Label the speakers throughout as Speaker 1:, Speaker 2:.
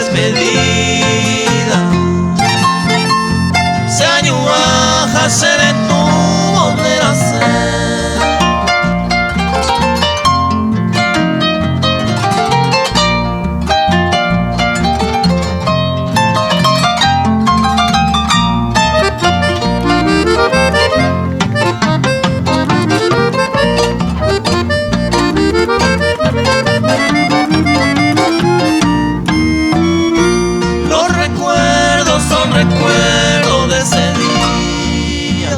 Speaker 1: despedida. Se añuaja, se detuvo de nacer. Recuerdo de ese día,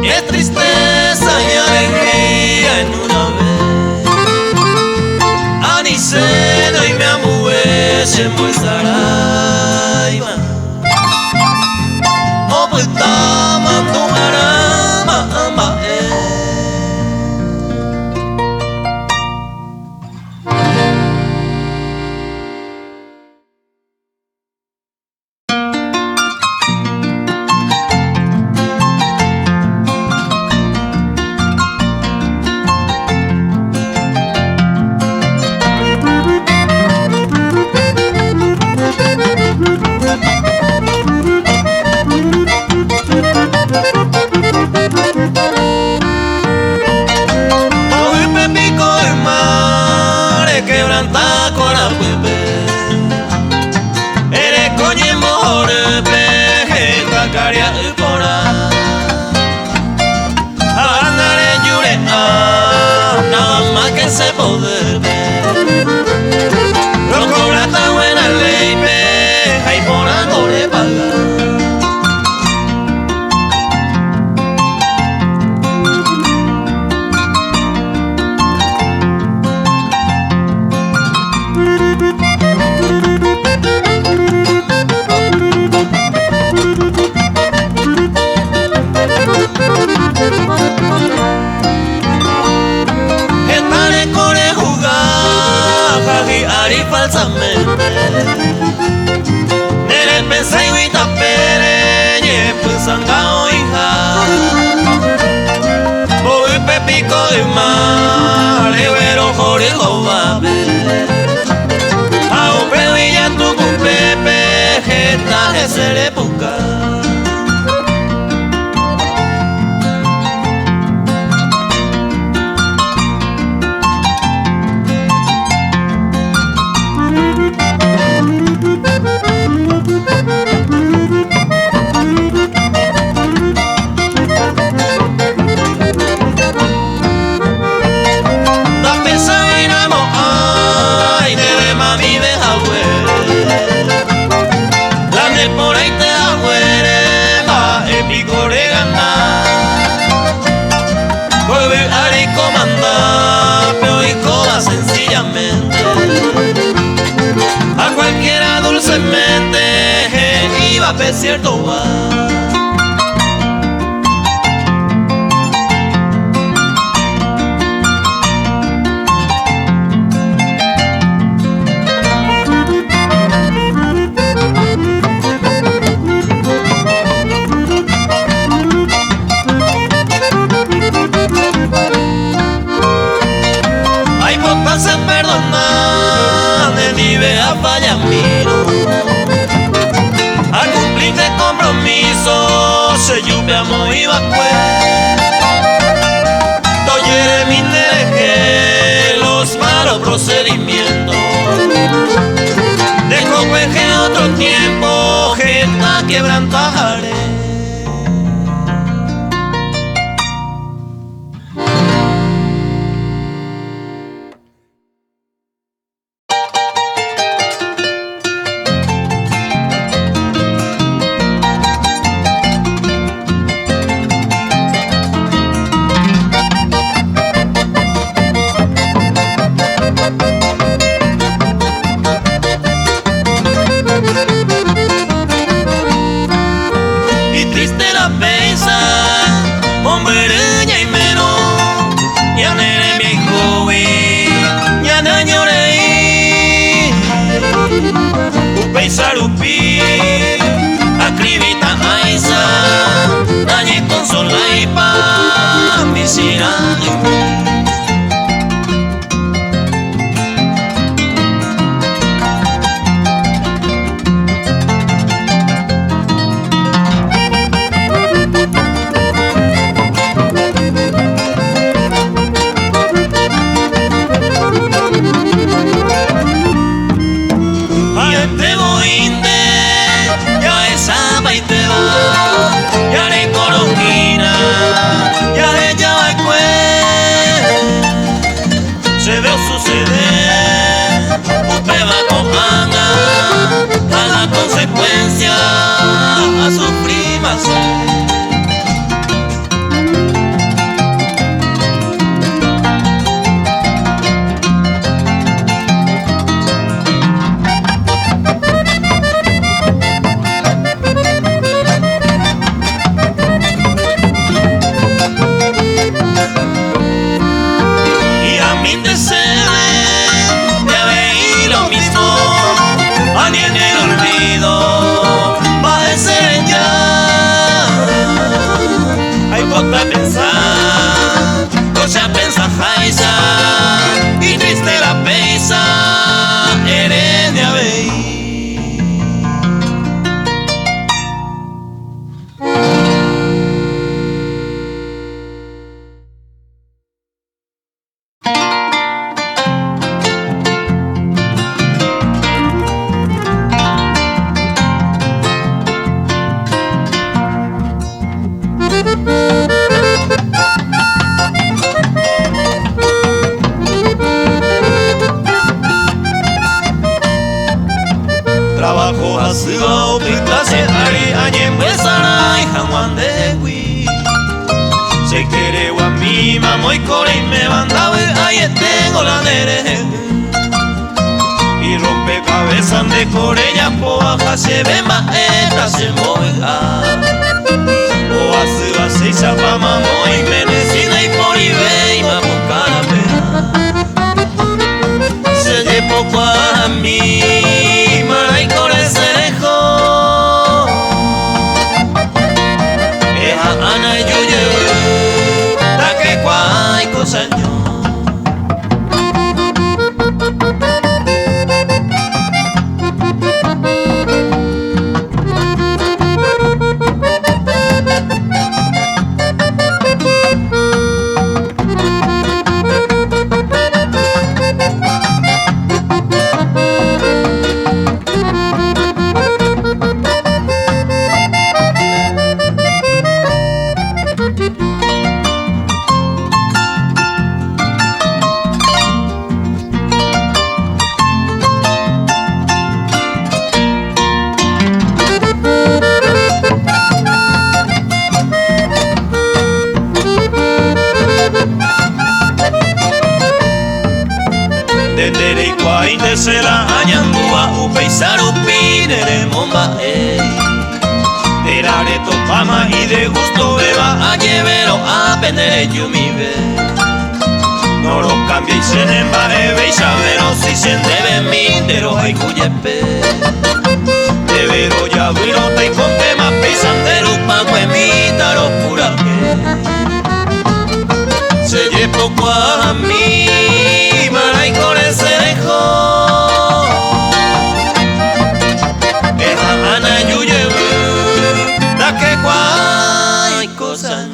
Speaker 1: es tristeza y alegría en una vez. Aniceno y me amueche muy saraiva, o pues tama tu arama amba se poder ver. Lo cobra tan buena ley, peja y por algo le paga. Falsamente nere pensai wita pere nye pusangao hija boy pepico y mare vero jori gobabe au previlla tu pepe jeta esere puka. A cualquiera dulcemente iba a pe cierto va. Hay botas en perdonar de nive a Vallamiro. A cumplir de compromiso se lluvia muy vacue. Toyere minereje los malos procedimientos. Dejo que otro tiempo jeta quebrantajaré. Sarupi, acribita aiza, dañe con solaipa, misira. moi core y me mandaba ahí tengo la nere y rompecabezas de corella po baja se ve maeta se mueva o hace seisa pa mamo y medicina y por ibe y ma buscar se de poco a mí maray core se dejó ana y yo ta que cuay cosa yo se la añandúa upeisaru pinere momba de rareto fama y de gusto beba a llevero a pendere yumibe no lo cambiéis en embare y sabero si se debe mindero hay cuyepe de vero ya virota y con tema peisandero pa cuemita lo pura que se lle poco a mí maray con ese dejo ana yuye da que cuay cosa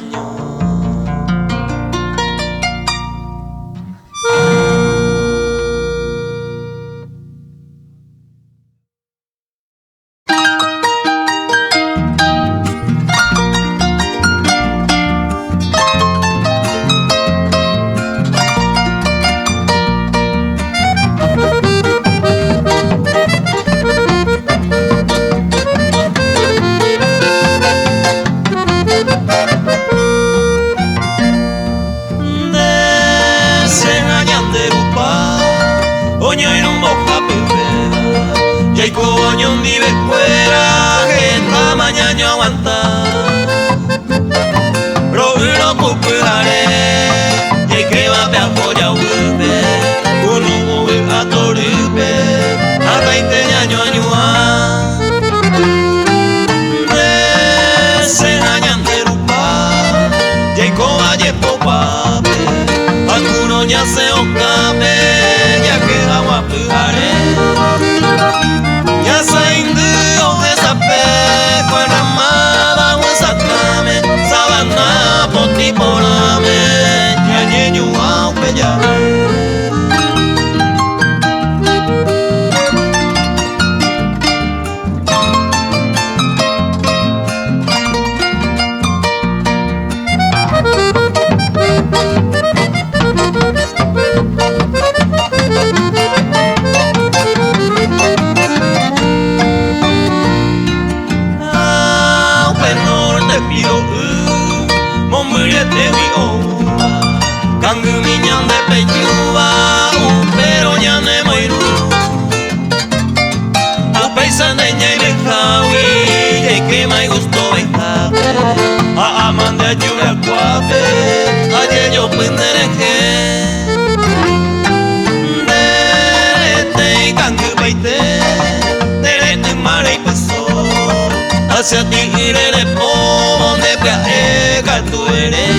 Speaker 1: hacia ti iré de pomo de praega tu eres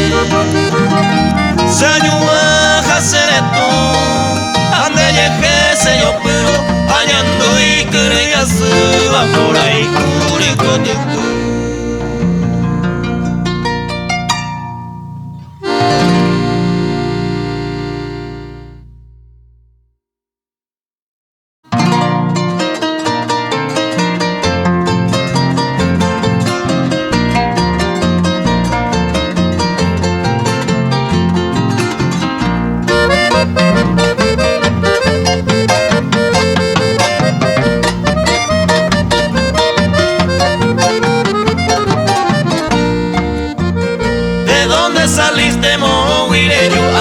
Speaker 1: se ayuda a hacer esto ande llegue se yo pero añando y creía se va por ahí curico de tú. Saliste moguireño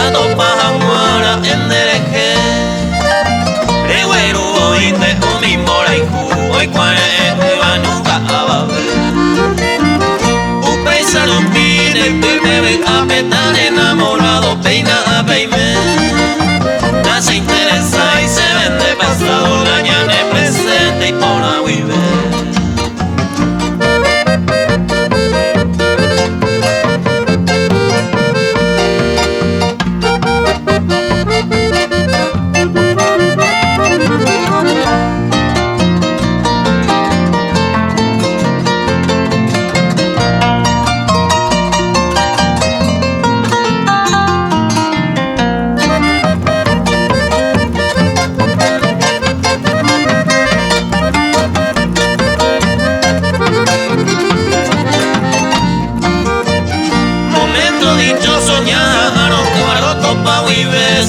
Speaker 1: cuare uva nunca ababe. Un paisano pide que me ve a petar enamorado, peina a peime. No se interesa y se vende pasado, mañana es presente y por a vive.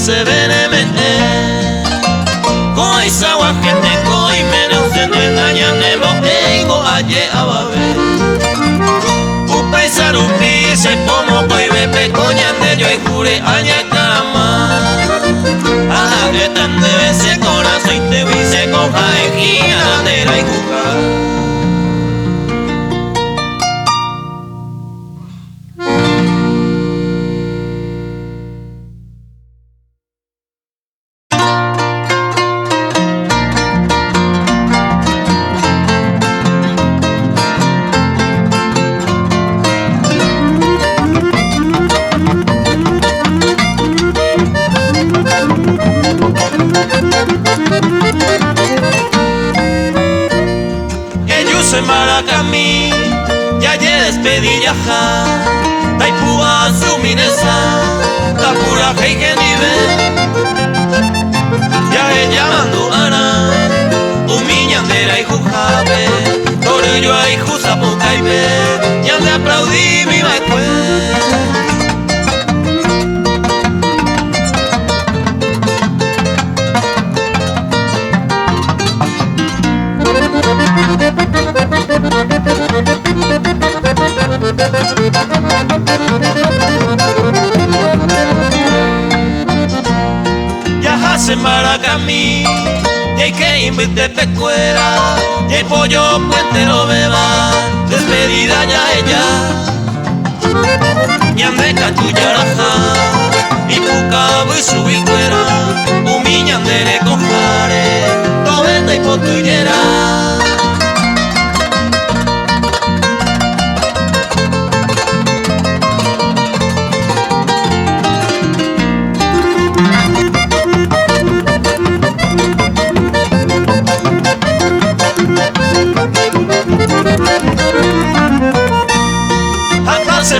Speaker 1: Se venemene Koi sawa gente koi mene usene Nanyane mo eigo aye ababe Upaisa rupi se pomo koi bepe Koñande yo y jure aña kama Aha etan debe se corazón y te vi se coja ejía Nandera y juca Maracami, ya ye despedí ya ja, taipua su minesa, tapura heike nive, ya ella mando ana, umiñandera y jujabe, torillo y juzapucaibe, ya te aplaudí mi maicue. Ya hace maracami, y que invite pecuera, y pollo puente lo beba, despedida ya ella. Ñande cachuyaraja, y pucabu y su cuera, umiñandere cojare, tobeta y potuyera.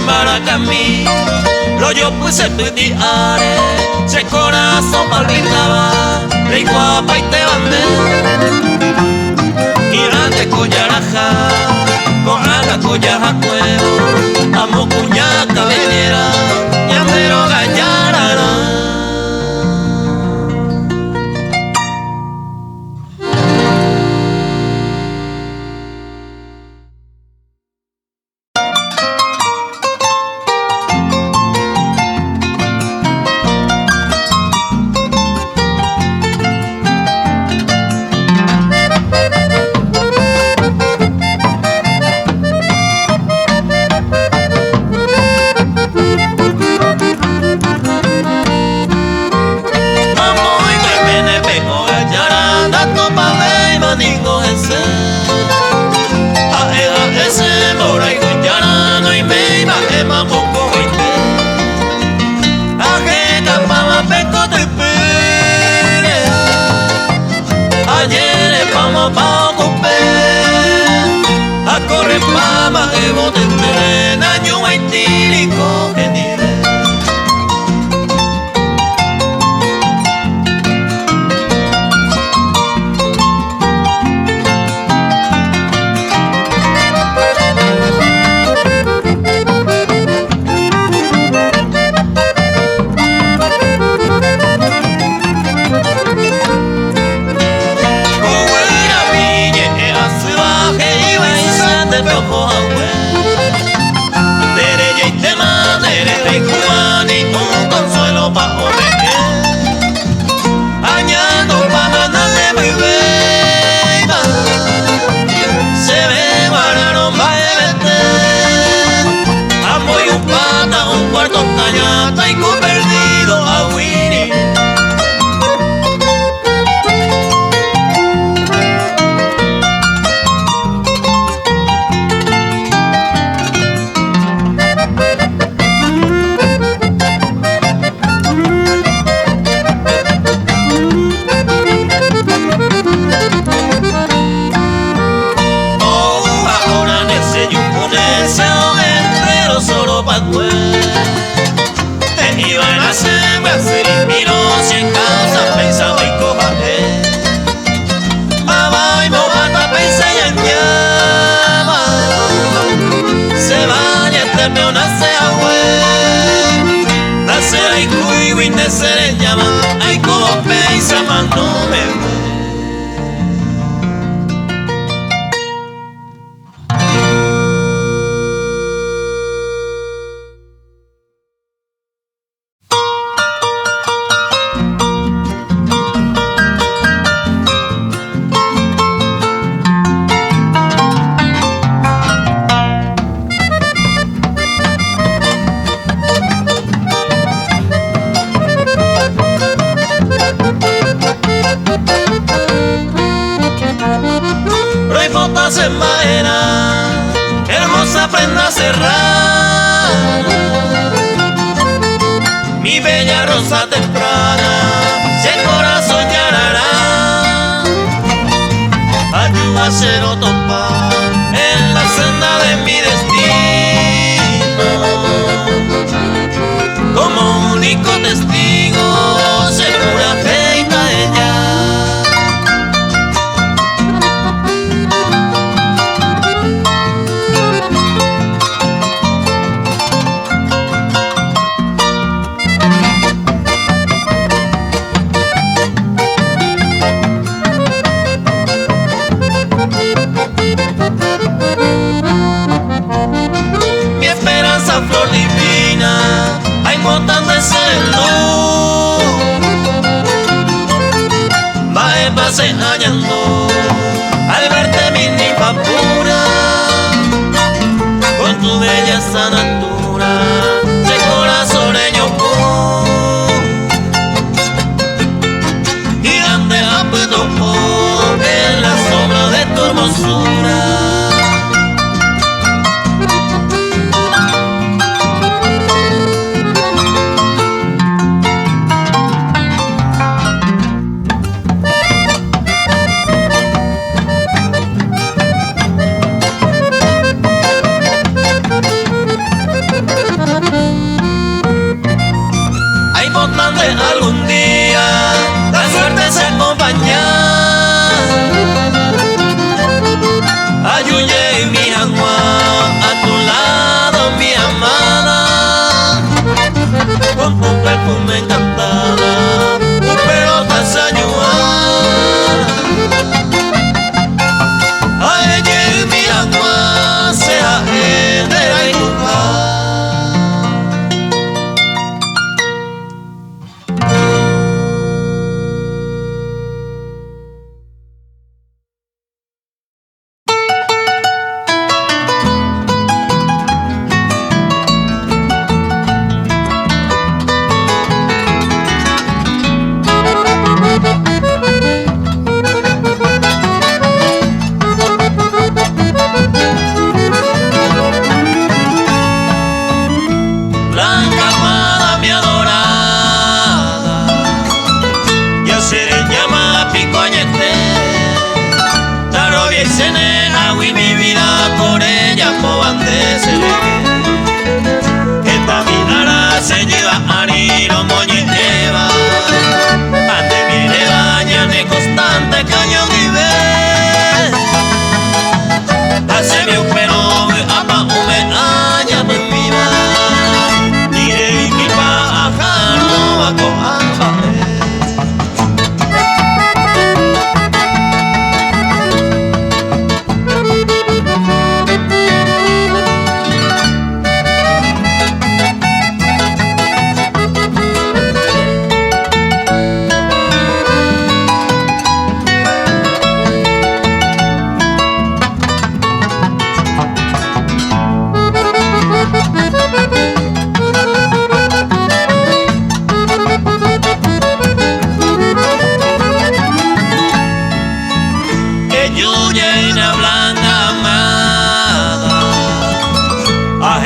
Speaker 1: Maracami, lo yo puse pediare, se corazón palpitaba, rey guapa y te bandé, y ante collaraja, con aga collaja cuevo, amo cuñaca venera, ñandero gallarara. Corre pama, evo de tren, año haitirico, genire. teo nace agüe nace ay cuy nace llama ay como pensa mano me en madera, hermosa prenda a cerrar, mi bella rosa temprana, si el corazón llorará, ayuda a ser o topar en la senda de mi destino, como único testigo, segura feita ella. Flor divina, hay montan de luz, va paseando al verte mi ninfa pura, con tu belleza natura, de corazoneño y grande apetito en la sombra de tu hermosura. Algún día la suerte se acompaña, ayuye mi agua a tu lado mi amada, con tu perfume encantada, tu pelota se ayuda, ayuye mi agua sea entera y tu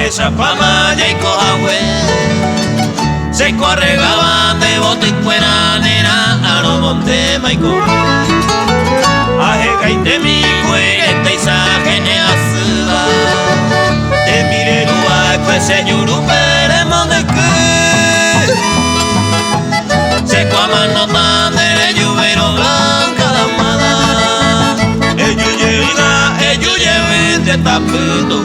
Speaker 1: esa fama ya y coagüe se corregaban de bote y cuera nena a lo monte maico aje de mi cuere te isaje ne asuba te mire lua pues se yuru pere monde que se cuama no tan de lluvero blanca la mada ello lleva de taputo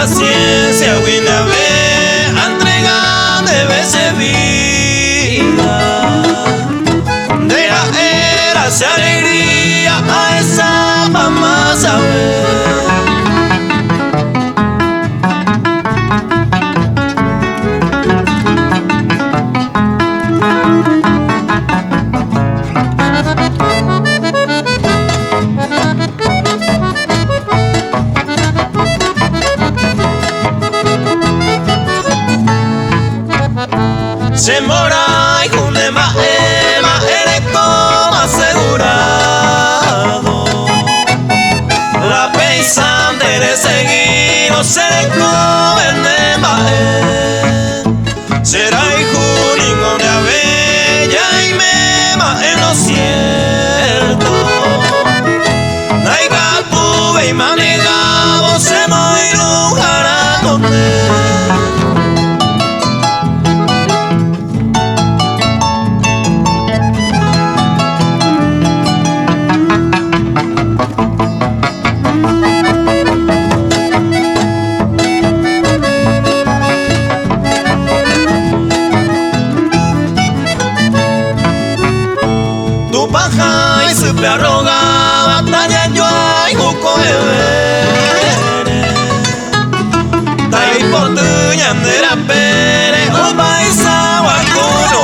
Speaker 1: paciencia, buena vez, entrega de veces vida. Deja eras y alegría a esa mamá saber. Se mora y con más eres como asegurado. La peisan de seguir no se le come más. Será hijo ningún de abella y me más en lo cierto. Naiga tuve y manegamos se muy lugar a donde. Paja y su arroga batalla yo ay juco tai por tu ñandera pere o paisa guacuno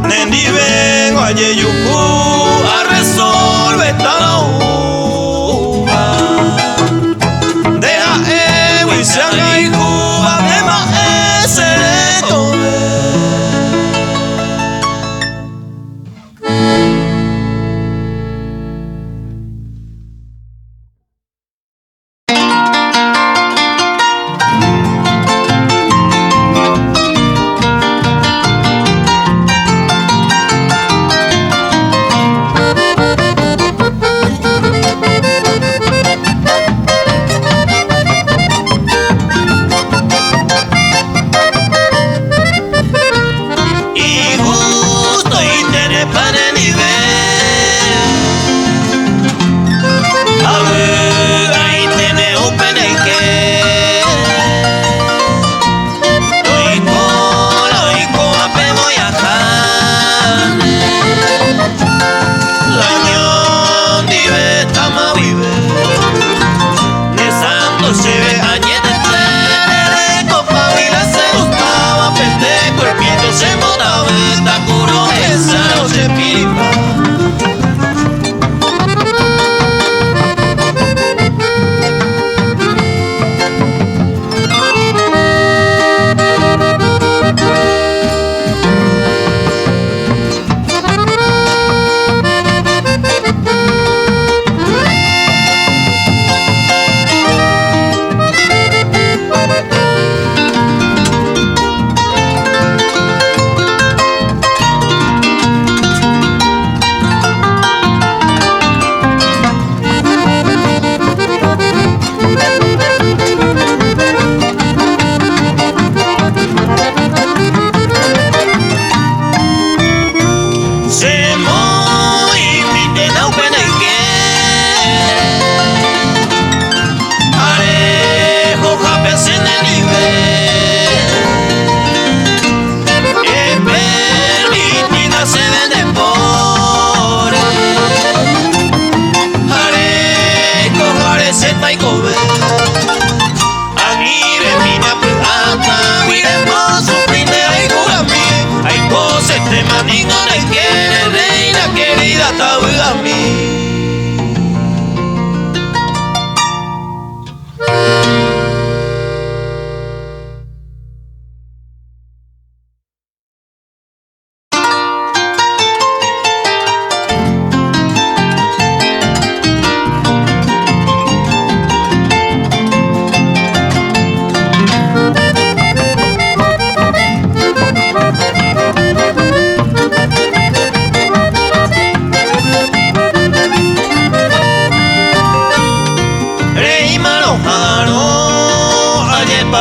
Speaker 1: nendi vengo a yeyuku a resolver esta uva deja y se haga y juba tema ese tome.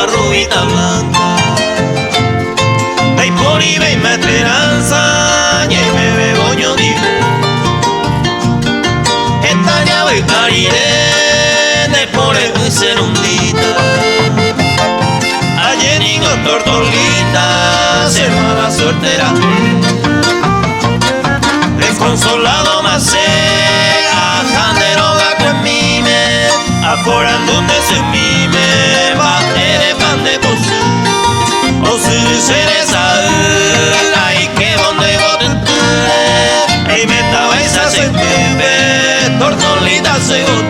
Speaker 2: rubita blanca. Dai poni ve me esperanza, y me bebo yo digo. Esta llave cariré, de por el ser un día. soltera. Desconsolado más janderoga con mime, acorando donde se mime, va ere pan de posu, o si seres ay que bonde bote, y me estaba esa se pibe, tortolita se bote.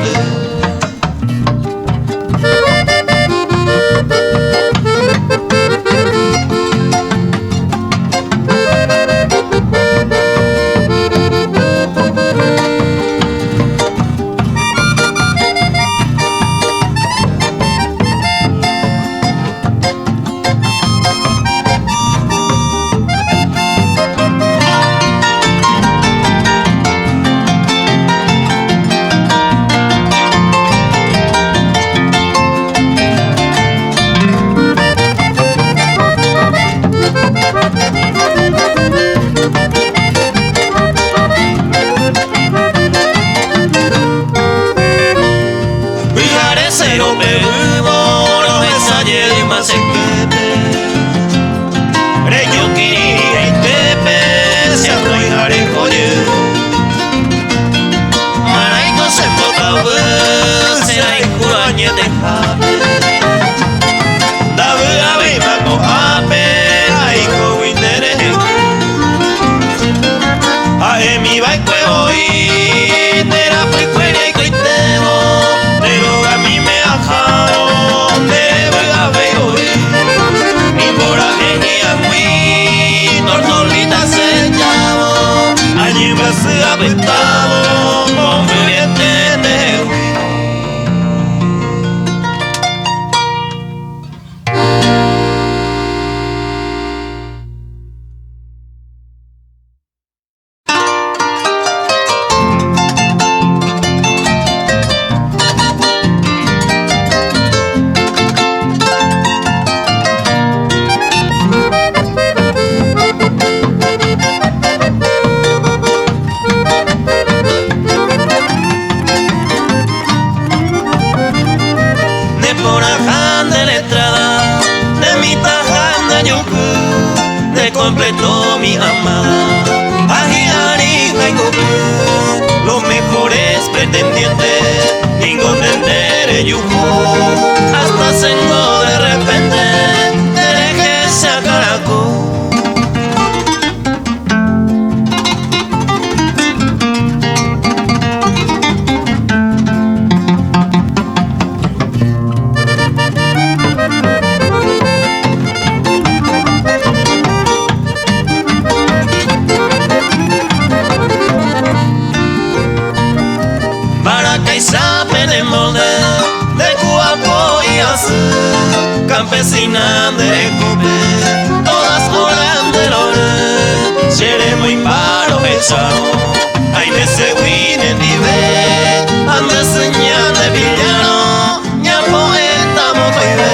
Speaker 2: Completó mi amada, los mejores pretendientes, ningún entere yuju, hasta sengo de repente, deje se acaracó. Campesina de Cope, todas oran de lore, seré muy paro echao, ay me se winen vive, ande señal de villano, ya poeta motoide.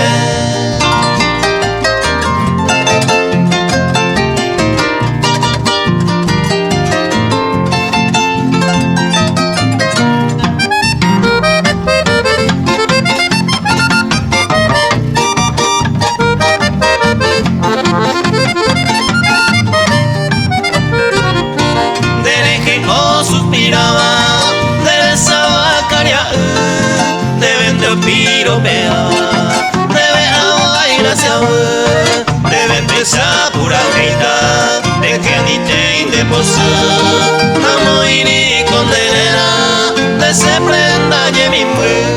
Speaker 2: Piropea, debe agua y gracia, debe empezar pura grita, de que ni te de posa, amo y ni condena, de se prenda y mi mujer.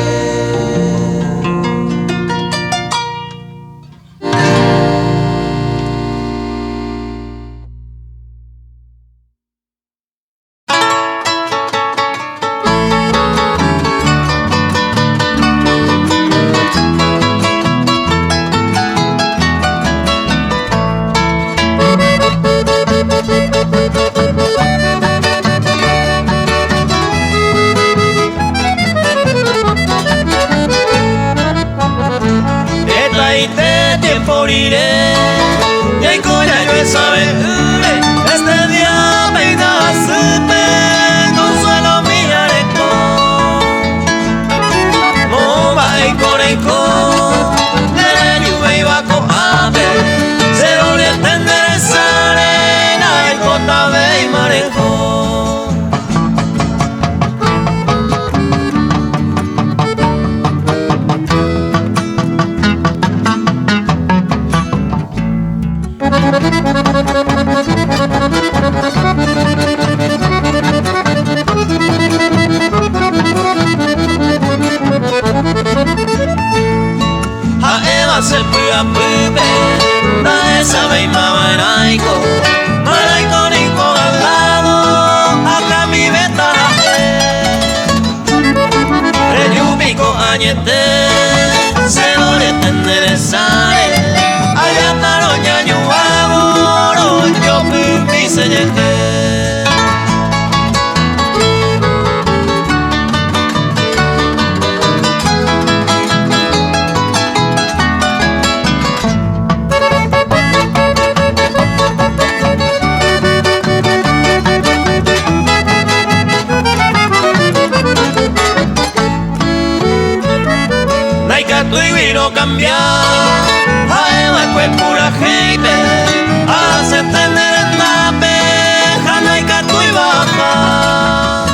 Speaker 2: Moriré, y hay coña que sabe, este día me da supe, consuelo mi areco, momba y coneco, de la lluvia y baco a ver, se lo voy a entender, sale.
Speaker 1: hace pua pupe da esa beima maraiko maraiko nico al lado acá mi beta reyubiko añete se lo le tendere sale allá taroña yo hago yo mi se llegué. No cambiar, a pues pura gente, hace tener el tape, jana y catu y baja,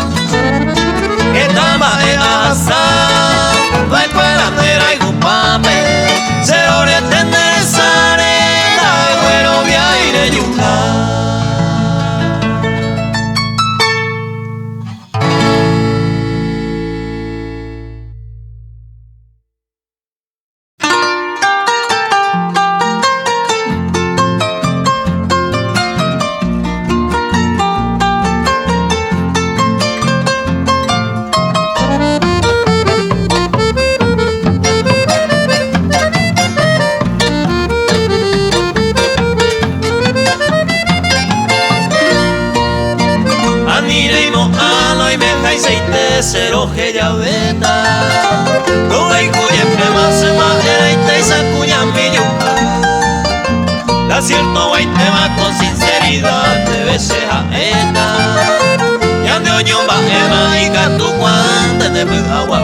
Speaker 1: que tama es asa, va escuela entera y gupape, se ore tener sarena, y güero via y de yuca. Cero que ya veta, no hay cuya más se majera y te sacuya mi yuca. La cierto hay tema con sinceridad debe ser jaeta. Ya de oño bajema y catu cuante de agua.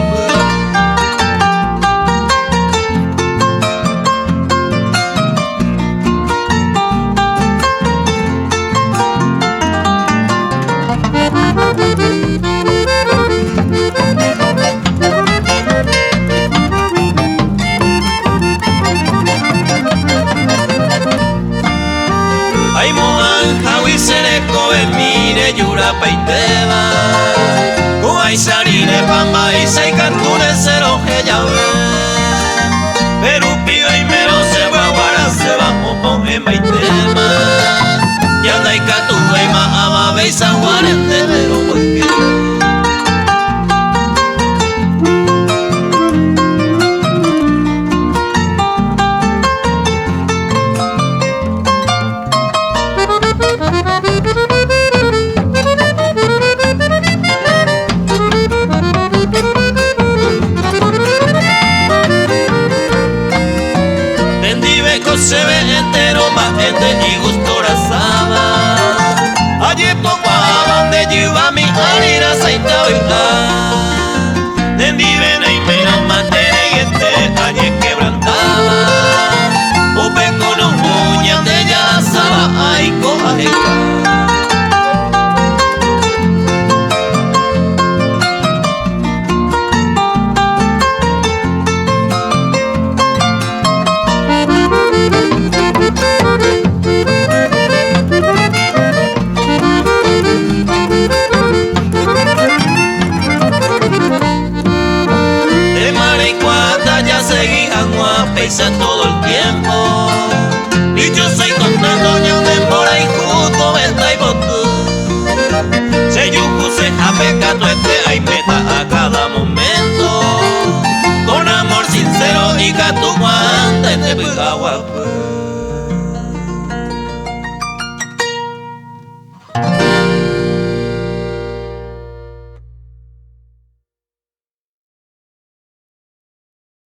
Speaker 1: Mire yura paiteba Kuai sarine pamba y sai cantune cero que ya ve Pero piba y mero se va guara se va mopo en baitema Ya dai catu y ma ama beisa guarente pero porque se ve entero más gente y gusto razaba allí poco a donde lleva mi harina aceite oiga de mi vena y menos mantiene y este allí quebrantaba upe con un uña de ya saba ay coajeca. Todo el tiempo y yo soy contando yo de mora y justo venta y botú se yucu se apecato este hay meta a cada momento con amor sincero y catu guante de agua.